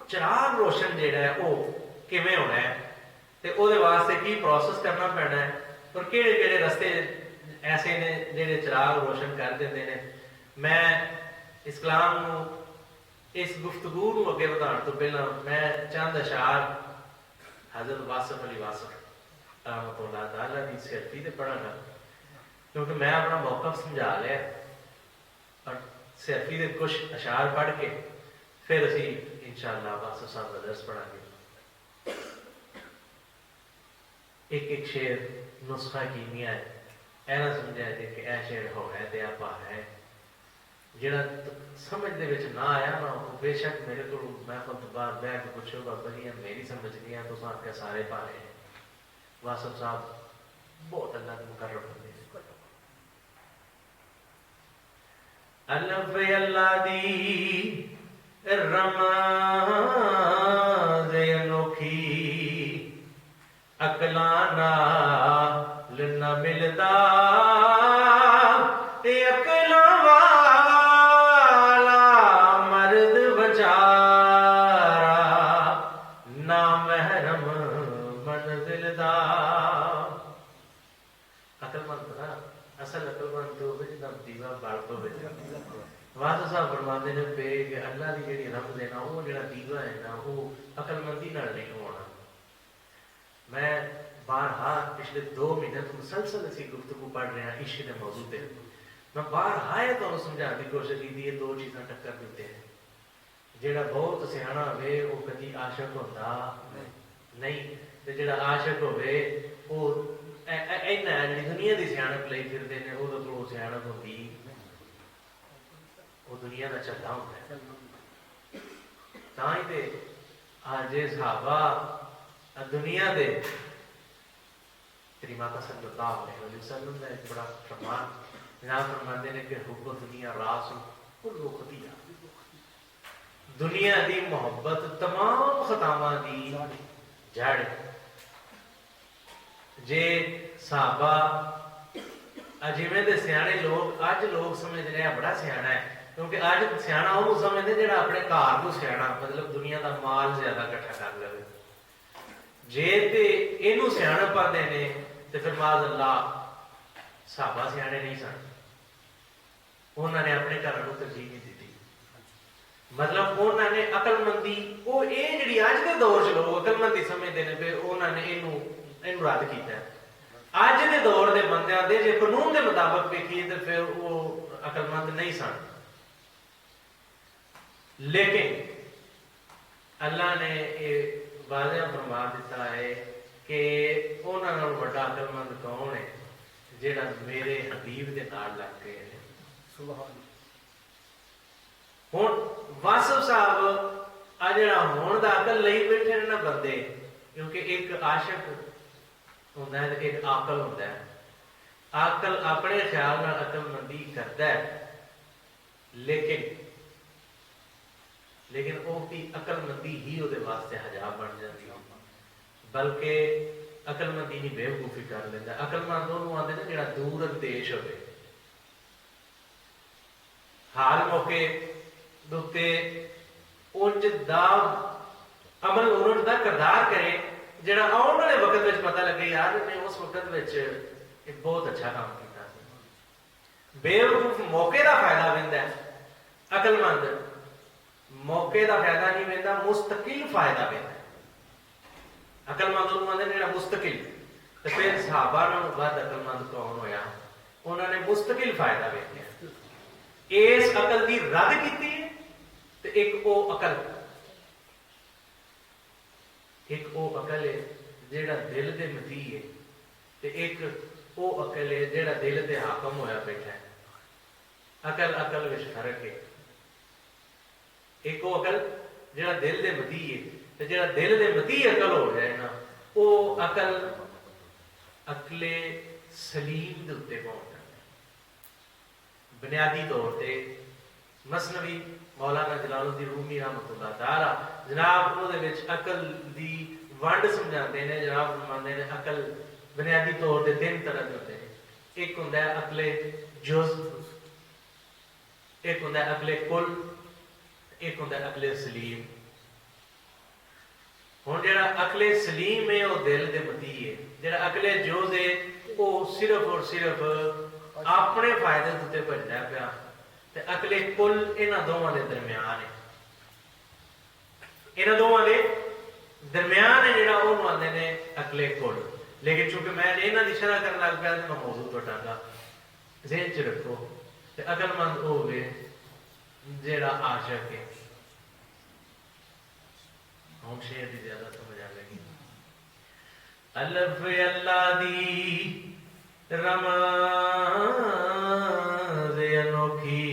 ਚਿਰਾਗ ਰੋਸ਼ਨ ਜਿਹੜਾ ਹੈ ਉਹ ਕਿਵੇਂ ਹੋਣਾ ਹੈ ਤੇ ਉਹਦੇ ਵਾਸਤੇ ਕੀ ਪ੍ਰੋਸੈਸ ਕਰਨਾ ਪੈਣਾ ਹੈ ਔਰ ਕਿਹੜੇ ਕਿਹੜੇ ਰਸਤੇ ਐਸੇ ਨੇ ਜਿਹੜੇ ਚਿਰਾਗ ਰੋਸ਼ਨ ਕਰ ਦਿੰਦੇ ਨੇ। ਮੈਂ ਇਸ ਕਲਾਮ ਨੂੰ, ਇਸ ਗੁਫ਼ਤਗੂ ਨੂੰ ਅੱਗੇ ਵਧਾਉਣ ਤੋਂ ਪਹਿਲਾਂ ਮੈਂ ਚੰਦ ਅਸ਼ਾਰ ਹਜ਼ਰਤ ਵਾਸਫ ਅਲੀ ਵਾਸਫ ਰਹਿਮਤੁल्लाह ताला ਦੀ ਸਿਰਫੀ ਤੇ ਪੜਾਂਗਾ, ਕਿਉਂਕਿ ਮੈਂ ਆਪਣਾ ਮੌਕਫ ਸਮਝਾ ਲਿਆ ਔਰ ਸਿਰਫੀ ਦੇ ਕੁਝ ਅਸ਼ਾਰ ਪੜ੍ਹ ਕੇ ਫਿਰ ਅਸੀਂ इंशाअल्लाह वासफ साहब का दर्स पढ़ांगे। एक एक शेर नुस्खा कीमिया है, ऐ ना समझा जे कि ऐ शेर हो है ते आपा है, जिहड़ा समझ दे विच ना आया ना वो बेशक मेरे को महफिल तो बाद बैठ के पुछो बाबा जी मेरी समझ नहीं है तो आपके सारे भारे हैं। वासफ साहब बहुत अल्लाह के मुकर्रम बंदे अल्लाह अल्लाह दी रमाज़ अनोखी अकला नाल न मिलदा ते अकला वाला मर्द बेचारा ना महरम मंजिल दा। अकलमंद ना असल अकलमंद तो जिदा दीवा बाल तो वासफ साहब फरमाते ने पे कि अल्लाह की जिहड़ी रमज़ है ना वो जिहड़ा दीवा है ना वो अकलमंदी नाल नहीं होना। मैं बारहा पिछले 2 महीने तो मुसलसल ऐसी गुफ्तगू पढ़ रहे हैं इश्क के मौजू पे, मैं बारहा तो समझाने की कोशिश की ये 2 चीज़ां टक्कर देते हैं। जिहड़ा बहुत सियाणा होवे वो कभी आशक होता नहीं ते जिहड़ा आशक होवे वो इन्ना जिहड़ी दुनिया की सियाणप लई फिरदे ने उहदे कोल सियाणप होंदी वो दुनिया का झंडा होता है। तां ही ते आज सहाबा दुनिया दे तेरी माता सल्लल्लाहु अलैहि वसल्लम का एक बड़ा फरमान जनाब फरमाते हैं कि हुब्ब दुनिया रास कुल्लु खतीया, दुनिया दी मोहब्बत तमाम खतावां दी जड़। जे सहाबा जिवें दे सियाणे लोग अज लोग समझ रहे हैं बड़ा सियाणा है, क्योंकि अज सियाणा वो समझते जो अपने घर को सियाणा मतलब दुनिया का माल ज्यादा इकट्ठा कर ले। जे तो इनू सियाणप आते ने तो फिर माज अल्लाह सहाबा सियाणे नहीं सन, उन्होंने अपने घर को तरजीह नहीं दी। मतलब उन्होंने अकलमंदी वो ये जी अज के दौर च लोग अकलमंदी समझते हैं भी उन्होंने इनू रद्द किया। अज के दौर के बंदियां दे जे कानून के मुताबिक देखिए तो फिर वो अकलमंद नहीं सन। लेकिन अल्लाह ने ये वाज़ह फरमा दिता है कि उन्होंने बड़ा अकलमंद कौन है जिहड़ा मेरे हबीब के नाल लग गए हैं। सुभान हुण वासफ साहब आ जिहड़ा हुण दा अकल लई बैठे ना बंदे, क्योंकि एक आशिक होंदा है एक आकल होंदा है। आकल अपने ख्याल नाल अकलमंदी करता है, लेकिन वो भी अकलमंदी ही उसदे वास्ते हजाब बन जाती है। बल्कि अकलमंदी नहीं बेवकूफी कर लेंदा। अकलमंद उन्होंने आते ना जिहड़ा दूर अंदेश होवे, हाल मौके दुते उंज दा अमल उन्होंने दा किरदार करे जिहड़ा आउण वाले वक्त विच पता लगे यार ने उस वक्त विच एक बहुत अच्छा काम किया। बेवकूफ मौके का फायदा लेंदा है, अकलमंद मौके का फायदा नहीं लेंदा, मुस्तकिल फायदा लेंदा। अकलमंद उन्होंने जिहड़ा मुस्तकिल ते फिर सहाबा नालों वध अकलमंद कौन होया? उन्होंने मुस्तकिल फायदा लेंदा। इस अकल की रद्द की ते एक वो अकल है जिहड़ा दिल दे मती है ते एक वो अकल है जिहड़ा दिल दे हाकम होया बैठा है। अकल विच फर्क है। एक वो अकल जिहड़ा दिल दे मती है ते जिहड़ा दिल दे मती अकल हो जाए ना वो अकल अकले सलीम दे उत्ते पहुंच जाती है। बुनियादी तौर पर मसनवी मौलाना जलालुद्दीन रूमी रहमतुल्लाह ताला जनाब उहदे विच अकल दी वंड समझाते हैं। जनाब फरमाते हैं अकल बुनियादी तौर पर 3 तरह के होते हैं। एक होंदा है अकले जुज़, एक होंदा है अकले कुल, एक होंदा है अकले सलीम। ہوں جڑا عقل سلیم ہے وہ دل دے متی ہے، جڑا عقل جوز ہے وہ صرف اور صرف اپنے فائدے تے بھجدا پیا، تے عقل کل انہاں دوواں دے درمیان ہے، انہاں دوواں دے درمیان ہے جڑا وہ آندے نے عقل کل۔ لیکن چونکہ میں انہاں دی شرح کرن لگ پیا تے میں موضوع تو ٹاگا، ذہن چ رکھو تے عقل مند وہ ہوے جڑا عاشق ہے۔ ہوں شعر دی زیادہ سمجھ آ گئی۔ الف اللہ دی رمز انوکھی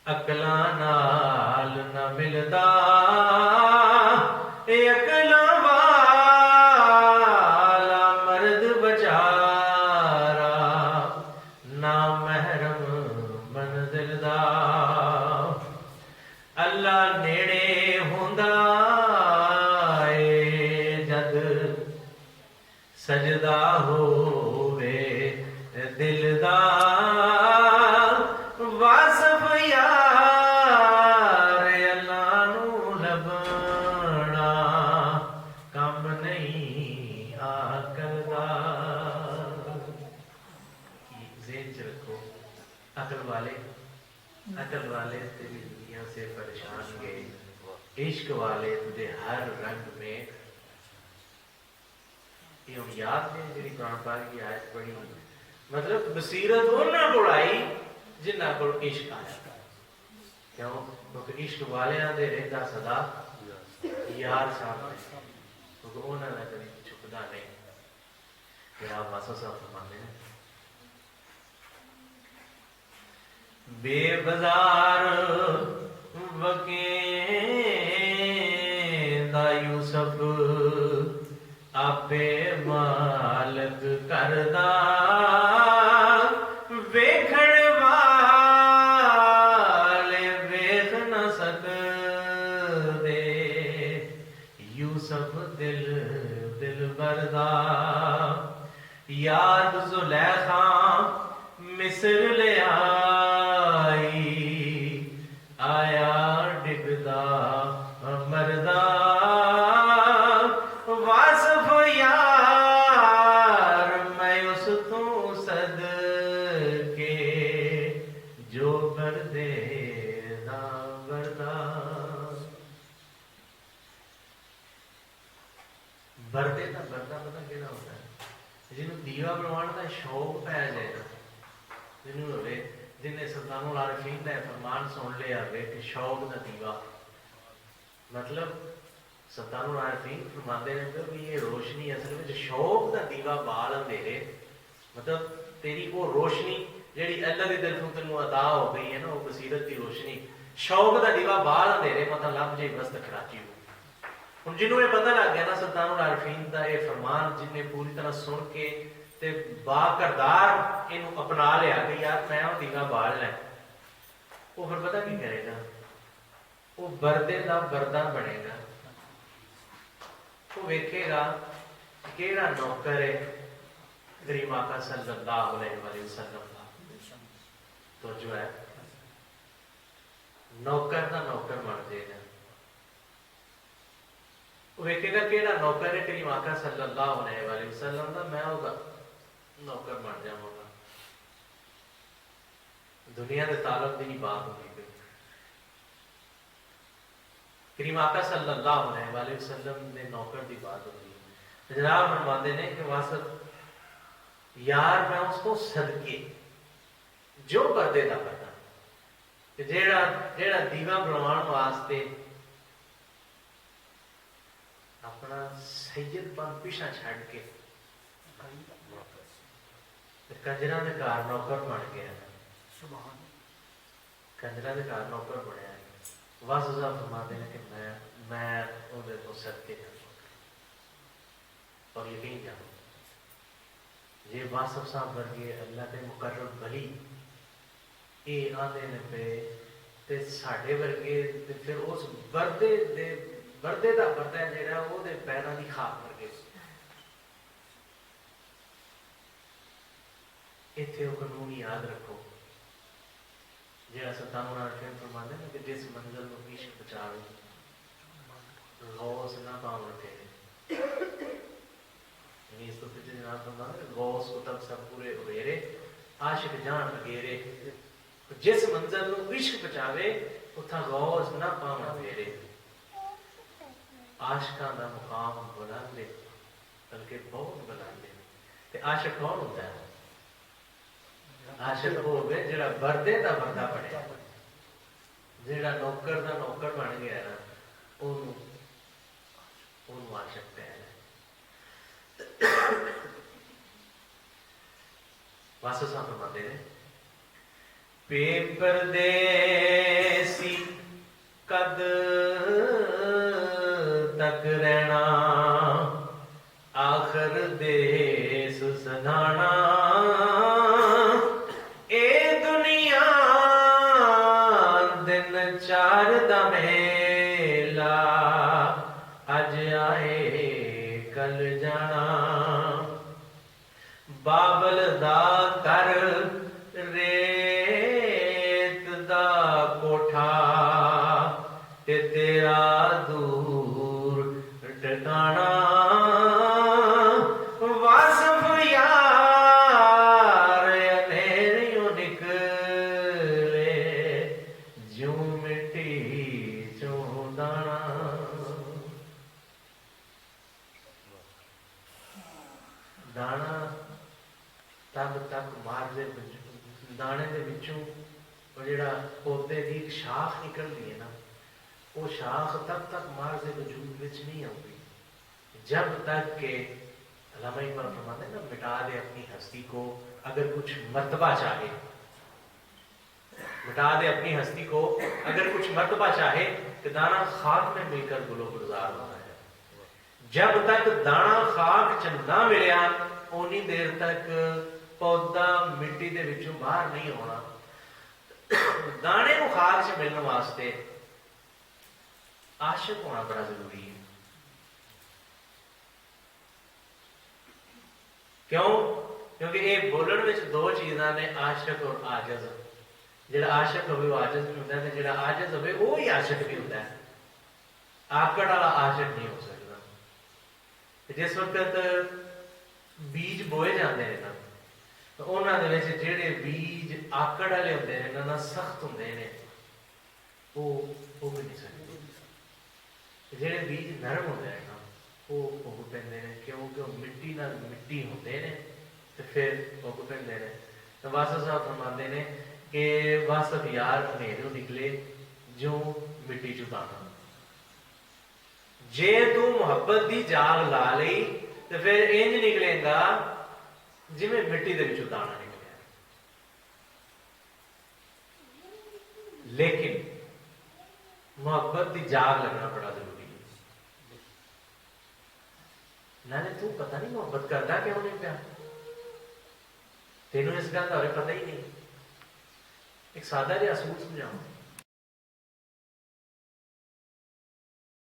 عقلاں نال نہ ملدا، اے عقلاں والا مرد بچارا نا محرم منزل دا، اللہ نیڑے ہوندا اے جد سجدہ ہووے دل دا، واصف یار اللہ نو لبنا کم نہیں عقل دا۔ ذہن چ رکھو عقل والے تیری دنیا سے پریشان گئے، عشق والے تجھے ہر رنگ میں، یہ ہم یاد ہیں جی قرآن پاک کی آیت پڑھی، مطلب بصیرت انہاں کول آئی جنہاں کول عشق آیا، کیوں؟ کیونکہ عشق والیاں دے رہندا صدا یار سامنے، کیونکہ انہاں دا کبھی چھپدا نہیں۔ پھر آپ واسطہ صاحب فرماتے ہیں بے بازار وکیندا یوسف آپے مالک کردا، ویکھن والے ویکھ نہ سکدے، یوسف دل بردا، یاد زلیخا مصر لے آیا ڈگدا مردا، واصف یار میں اس تو صدقے جو بردے نہ بردا۔ بردے دا بردا پتہ کیڑا ہوتا ہے؟ جنہوں دیوا بنوان دا شوق پی جائے نا، جنہوں ہوئے جن نے سلطان العارفین کا فرمان سن لیا ہوئے کہ شوق دا دیوا، مطلب سلطان العارفین فرماندے ہیں کہ یہ روشنی اصل میں شوق دا دیوا بال اندھیرے، مطلب تیری وہ روشنی جیڑی اللہ دی طرفوں تینوں عطا ہو گئی ہے نا، وہ بصیرت دی روشنی، شوق دا دیوا بال اندھیرے مطلب لب جی وسط کراچی ہو۔ ہوں جنہوں یہ پتہ لگ گیا نا سلطان العارفین دا یہ فرمان، جن نے پوری طرح سن کے تے با کردار انہوں اپنا لیا کہ یار میں وہ دیوا بال لیں، وہ پھر پتہ کی کرے گا؟ وہ بردے دا بردا بنے گا، وہ ویکھے گا کیڑا نوکر ہے کریم آقا صلی اللہ علیہ وسلم کا، تو جو ہے نوکر دا نوکر بن جائے گا، وہ ویکھے گا کیڑا نوکر ہے کریم آقا صلی اللہ علیہ وسلم کا، میں وہ نوکر بن جاؤں گا۔ دنیا کے تعلق کی بات ہوئی پئی، کریم آقا صلی اللہ علیہ وسلم نے نوکر کی بات ہوئی، جناب فرماتے ہیں کہ واسط یار میں اس کو صدقے جو بردے دا پتا جیڑا دیوا بنوان واسطے اپنا سید پن پیچھا چھڈ کے کنجراں دے گھر نوکر بن گیا، کنجراں دے گھر نوکر بنیا، واصف صاحب فرماتے ہیں کہ میں اودے تو صدقے جاؤں اور یقین جاؤں، یہ واصف صاحب ورگے اللہ کے مقرب ولی یہ آتے نے پہ تے ساڈے ورگے تے پھر اس بردے دا بردا جہاں وہ پیروں کی خاک ورگے، اتنے وہ قانون یاد رکھو جہاں سلطان العارفین فرماتے ہیں کہ جس منزل کو عشق بچاوے गौस ना पाँव रखे इस तो पीछे जनाब तो ना गौस कुतब सब पूरे उबेरे आशिक जान अगेरे जिस मंजिल नूं इश्क पहुंचावे उत्था गौस ना पाँव फेरे आशिकां दा मुकाम बुलंद है बल्कि बहुत बुलंद है ते आशिक कौन होता है आशिक वो होवे जिहड़ा बरदे दा बरदा बने जिहड़ा नौकर दा नौकर बन गया ना ओनू आशिक कहना वासु साहब फरमाते ने पेपर देसी कद तक रहना आखिर देस सधाना ए दुनिया दिन चार दा मेला अज आए कल जाना बाबल दा कर रेत दा कोठा ते तेरा दूर ठिकाना वासफ यार अनेरियों निकले ज्यों मिट्टी चों दाना दाना तब तक मारदे दाने दे विचों ਉਹ ਜਿਹੜਾ ਪੌਦੇ ਦੀ ਇੱਕ ਸ਼ਾਖ ਨਿਕਲਦੀ ਹੈ ਨਾ वो शाख तब तक मार्ज़ वजूद विच नहीं आती जब तक के अल्लामा इकबाल फरमाते हैं ना मिटा दे अपनी हस्ती को अगर कुछ मर्तबा चाहे मिटा दे अपनी हस्ती को अगर कुछ मर्तबा चाहे तो दाना खाक में मिलकर गुलो गुलजार होता है जब तक दाना खाक च ना मिलिया उन्नी देर तक पौधा मिट्टी दे विचों बाहर नहीं होना दाने को खाक च मिलने वास्ते आशिक होना बड़ा जरूरी है क्यों क्योंकि ये बोलने में दो चीज़ां ने आशिक और आजज जिहड़ा आशिक होवे वो आजज भी होता है जिहड़ा आजज होवे वो ही आशिक भी होता है आकड़ वाला आशिक नहीं हो सकता जिस वक्त बीज बोए जाते हैं ना तो उन्होंने दे विच जिहड़े बीज आकड़ वाले होंदे ने ना सख्त होंदे ने वो भी नहीं सकते ਜਿਹੜੇ ਬੀਜ ਨਰਮ ਹੁੰਦੇ ਨੇ ਨਾ ਉਹ ਉੱਗ ਪੈਂਦੇ ਨੇ ਕਿਉਂਕਿ ਉਹ ਮਿੱਟੀ ਨਾਲ ਮਿੱਟੀ ਹੁੰਦੇ ਨੇ ਤੇ ਫਿਰ ਉੱਗ ਪੈਂਦੇ ਨੇ ਤਾਂ ਵਾਸਫ ਸਾਹਿਬ ਫਰਮਾਉਂਦੇ ਨੇ ਕਿ ਵਾਸਫ ਯਾਰ ਹਨੇਰੋਂ ਨਿਕਲੇ ਜੋ ਮਿੱਟੀ ਚੋਂ ਦਾਣਾ ਜੇ ਤੂੰ ਮੁਹੱਬਤ ਦੀ ਜਾਗ ਲਾ ਲਈ ਤੇ ਫਿਰ ਇੰਜ ਨਿਕਲੇਗਾ ਜਿਵੇਂ ਮਿੱਟੀ ਦੇ ਵਿੱਚੋਂ ਦਾਣਾ ਨਿਕਲਿਆ ਲੇਕਿਨ ਮੁਹੱਬਤ ਦੀ ਜਾਗ ਲੱਗਣਾ ਬੜਾ ਜ਼ਰੂਰੀ नाले तू पता नहीं मोहब्बत करता क्यों नहीं प्या तेनों इस गल का पता ही नहीं एक सादा जिहा असूल समझाऊं